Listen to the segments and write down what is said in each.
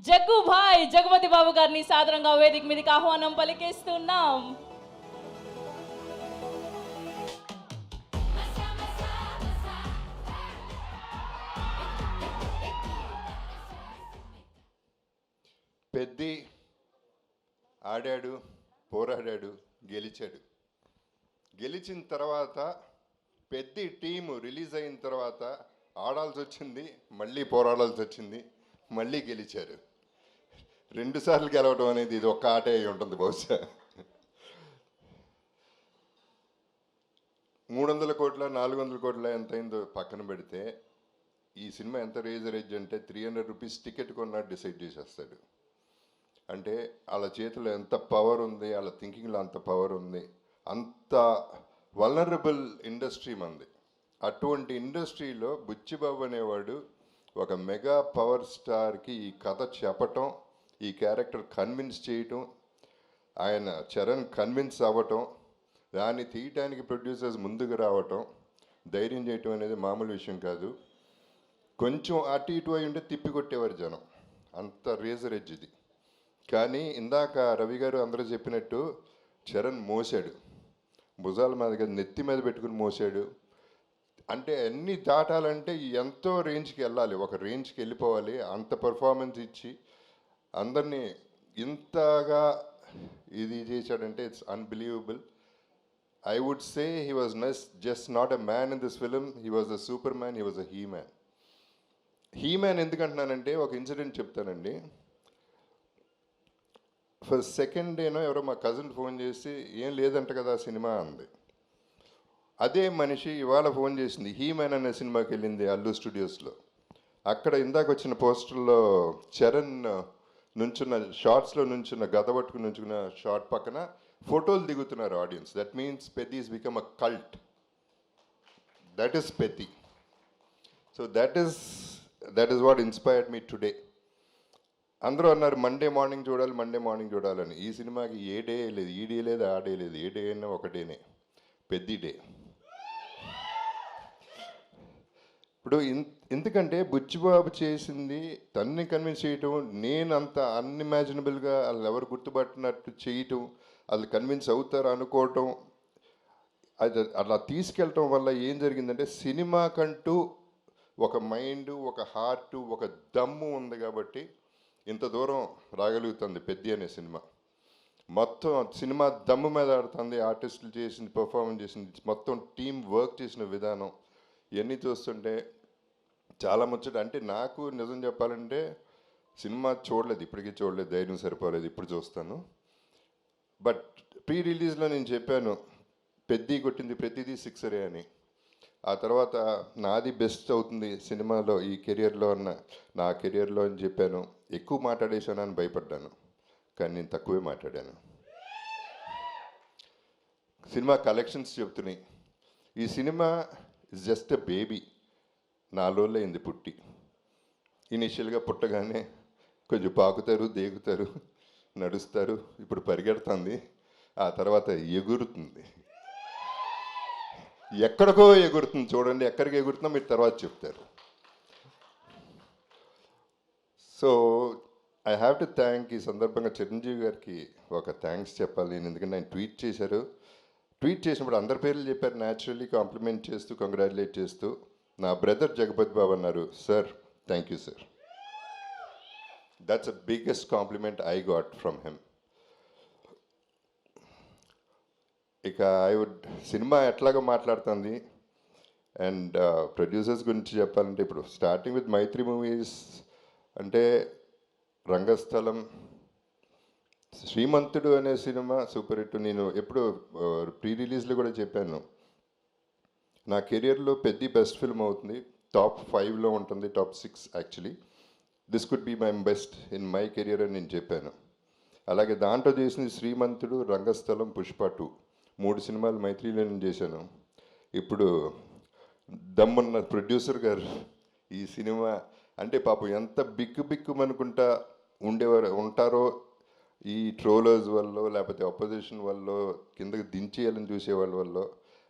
Jug భాయ్ జగపతి బాబు గారిని సాదరంగా వేదిక మీదకి ఆహ్వానం పలికేస్తున్నాం. పెద్ది ఆడాడు, పోరాడాడు, గెలిచాడు. గెలిచిన తర్వాత పెద్ది టీము రిలీజ్ అయిన తర్వాత ఆడాల్సి వచ్చింది, మళ్ళీ పోరాడాల్సి వచ్చింది, మళ్ళీ గెలిచారు. 2 సార్లు గెలవడం అనేది ఇది ఒక్క ఆటే అయి ఉంటుంది బహుశా. 300 కోట్ల 400 కోట్ల ఎంత అయిందో పక్కన పెడితే ఈ సినిమా ఎంత రేజ్ అంటే 300 రూపీస్ టికెట్ కొన్నా డిసైడ్ చేసేస్తాడు. అంటే వాళ్ళ చేతిలో ఎంత పవర్ ఉంది, వాళ్ళ థింకింగ్లో అంత పవర్ ఉంది. అంత వల్నరబుల్ ఇండస్ట్రీ మంది. అటువంటి ఇండస్ట్రీలో బుచ్చిబాబు అనేవాడు ఒక మెగా పవర్ స్టార్కి ఈ కథ చెప్పటం, ఈ క్యారెక్టర్ కన్విన్స్ చేయటం, ఆయన చరణ్ కన్విన్స్ అవ్వటం, దాన్ని తీయటానికి ప్రొడ్యూసర్స్ ముందుకు రావటం, ధైర్యం చేయటం అనేది మామూలు విషయం కాదు. కొంచెం అటు ఇటు అయి ఉంటే తిప్పికొట్టేవారు జనం, అంత రేజర్ ఎడ్జ్ ఇది. కానీ ఇందాక రవి గారు అందరూ చెప్పినట్టు చరణ్ మోసాడు, భుజాల మీద నెత్తి మీద పెట్టుకుని మోసాడు. అంటే అన్నీ దాటాలంటే ఎంతో రేంజ్కి వెళ్ళాలి, ఒక రేంజ్కి వెళ్ళిపోవాలి. అంత పర్ఫార్మెన్స్ ఇచ్చి అందరినీ ఇంతగా ఇది చేశాడంటే it's unbelievable. I would say he was just not a man in this film, he was a superman he, was was he man he. Man మ్యాన్ ఎందుకంటున్నానంటే ఒక ఇన్సిడెంట్ చెప్తానండి. ఫస్ట్ సెకండ్ డేనో ఎవరో మా కజిన్ ఫోన్ చేసి ఏం లేదంట కదా సినిమా అంది. అదే మనిషి ఇవాళ ఫోన్ చేసింది, హీ మ్యాన్ అనే సినిమాకి వెళ్ళింది అల్లు స్టూడియోస్లో. అక్కడ ఇందాక వచ్చిన పోస్టర్లో చరణ్ నుంచున్న షార్ట్స్లో నుంచున్న గద పట్టుకుని నుంచున్న షార్ట్ పక్కన ఫోటోలు దిగుతున్నారు audience. That means Peddi is become a cult. That is Peddi. So that is what inspired me today. అందరూ అన్నారు మండే మార్నింగ్ చూడాలని. ఈ సినిమాకి ఏ డే లేదు, ఈ డే లేదు, ఆ డే లేదు. ఏ డే అయినా ఒక డేనే, పెద్ది డే. ఇప్పుడు ఎందుకంటే బుచ్చిబాబు చేసింది తన్ని కన్విన్స్ చేయటం, నేను అంత అన్ఇమాజినబుల్గా వాళ్ళు ఎవరు గుర్తుపట్టినట్టు చేయటం, వాళ్ళు కన్విన్స్ అవుతారు అనుకోవటం, అది అలా తీసుకెళ్ళటం వల్ల ఏం జరిగిందంటే సినిమాకంటూ ఒక మైండ్, ఒక హార్ట్, ఒక దమ్ము ఉంది కాబట్టి ఇంత దూరం రాగలుగుతుంది పెద్ది అనే సినిమా. మొత్తం సినిమా దమ్ము మీద ఆడుతుంది, ఆర్టిస్టులు చేసింది, పర్ఫార్మెన్స్ చేసింది, మొత్తం టీం వర్క్ చేసిన విధానం ఇవన్నీ చూస్తుంటే చాలా ముచ్చట. అంటే నాకు నిజం చెప్పాలంటే సినిమా చూడలేదు, ఇప్పటికీ చూడలేదు, ధైర్యం సరిపోలేదు, ఇప్పుడు చూస్తాను. బట్ ప్రీ రిలీజ్లో నేను చెప్పాను పెద్ది కొట్టింది ప్రతిదీ సిక్సరే అని. ఆ తర్వాత నాది బెస్ట్ అవుతుంది సినిమాలో ఈ కెరియర్లో నా కెరియర్లో అని చెప్పాను. ఎక్కువ మాట్లాడేశాను అని భయపడ్డాను, కానీ నేను తక్కువే మాట్లాడాను. సినిమా కలెక్షన్స్ చెప్తున్నాయి. ఈ cinema is just a baby. 4 రోజులు అయింది పుట్టి. ఇనిషియల్గా పుట్టగానే కొంచెం పాకుతారు, దేగుతారు, నడుస్తారు, ఇప్పుడు పరిగెడుతుంది, ఆ తర్వాత ఎగురుతుంది. ఎక్కడికో ఎగురుతుంది, చూడండి ఎక్కడికి ఎగురుతుందో మీరు తర్వాత చెప్తారు. So I have to thank, ఈ సందర్భంగా చిరంజీవి గారికి ఒక థ్యాంక్స్ చెప్పాలి నేను. ఎందుకంటే ఆయన ట్వీట్ చేసినప్పుడు అందరి పేర్లు చెప్పారు, న్యాచురల్లీ కాంప్లిమెంట్ చేస్తూ, కంగ్రాచులేట్ చేస్తూ. నా బ్రదర్ జగపతి బాబు అన్నారు, sir thank you sir. That's the biggest compliment I got from him. ఇక సినిమా ఎట్లాగో మాట్లాడుతుంది. అండ్ ప్రొడ్యూసర్స్ గురించి చెప్పాలంటే ఇప్పుడు స్టార్టింగ్ విత్ మైత్రి మూవీస్ అంటే రంగస్థలం, శ్రీమంతుడు అనే సినిమా సూపర్ హిట్. నేను ఎప్పుడు ప్రీ రిలీజ్లో కూడా చెప్పాను, నా కెరియర్లో పెద్ద బెస్ట్ ఫిల్మ్ అవుతుంది, టాప్ 5లో ఉంటుంది, top 6 actually. This could be my best in my career అని నేను చెప్పాను. అలాగే దాంట్లో చేసింది శ్రీమంతుడు, రంగస్థలం, పుష్ప 2, 3 సినిమాలు మైత్రిలో నేను చేశాను. ఇప్పుడు దమ్మున్న ప్రొడ్యూసర్ గారు ఈ సినిమా అంటే పాపం ఎంత బిక్కుమనుకుంటా ఉంటారో ఈ ట్రోలర్స్ వల్ల, లేకపోతే అపోజిషన్ వల్ల, కిందకి దించేయాలని చూసేవాళ్ళ వల్ల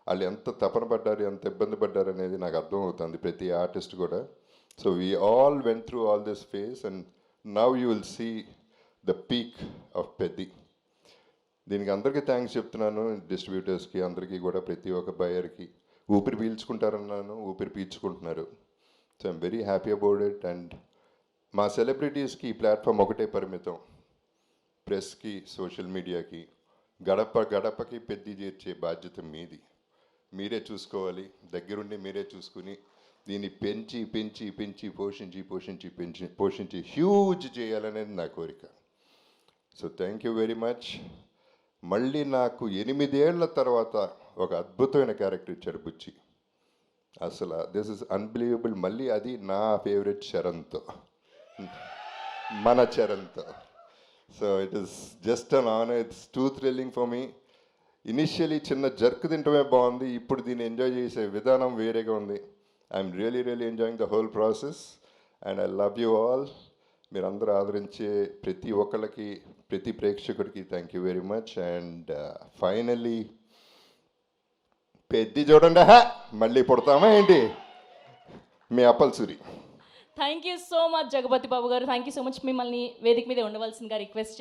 వాళ్ళు ఎంత తపన పడ్డారు, ఎంత ఇబ్బంది పడ్డారు అనేది నాకు అర్థమవుతుంది, ప్రతి ఆర్టిస్ట్ కూడా. So we all went through all this phase and now you will see the peak of Peddi. దీనికి అందరికీ థ్యాంక్స్ చెప్తున్నాను, డిస్ట్రిబ్యూటర్స్కి అందరికీ కూడా, ప్రతి ఒక్క బయర్కి. ఊపిరి పీల్చుకుంటారన్నాను, ఊపిరి పీల్చుకుంటున్నారు. So I'm very happy about it. And మా సెలబ్రిటీస్కి ఈ ప్లాట్ఫామ్ ఒకటే పరిమితం, ప్రెస్కి, సోషల్ మీడియాకి. గడప గడపకి పెద్ది చేర్చే బాధ్యత మీది. మీరే చూసుకోవాలి, దగ్గరుండి మీరే చూసుకుని దీన్ని పెంచి పెంచి పెంచి పోషించి పోషించి పెంచి పోషించి హ్యూజ్ చేయాలనేది నా కోరిక. So thank you very much. మళ్ళీ నాకు 8 ఏళ్ల తర్వాత ఒక అద్భుతమైన క్యారెక్టర్ ఇచ్చాడు బుచ్చి. అసలు దిస్ ఇస్ అన్బిలీవబుల్. మళ్ళీ అది నా ఫేవరెట్ చరణ్తో, మన చరణ్తో. So it is just an honour. It's too thrilling for me. Initially చిన్న జర్క్ తింటమే బాగుంది, ఇప్పుడు దీన్ని ఎంజాయ్ చేసే విధానం వేరేగా ఉంది. I'm really enjoying the whole process and I love you all. మీరందరూ ఆదరించే ప్రతి ఒక్కళ్ళకి, ప్రతి ప్రేక్షకుడికి thank you very much. And finally Peddi చూడండి, మళ్ళీ పుడతామా ఏంటి? మీ Appalsuri. Thank you so much Jagapathi Babu గారు. Thank you so much. మిమ్మల్ని వేదిక మీద ఉండవలసిందిగా రిక్వెస్ట్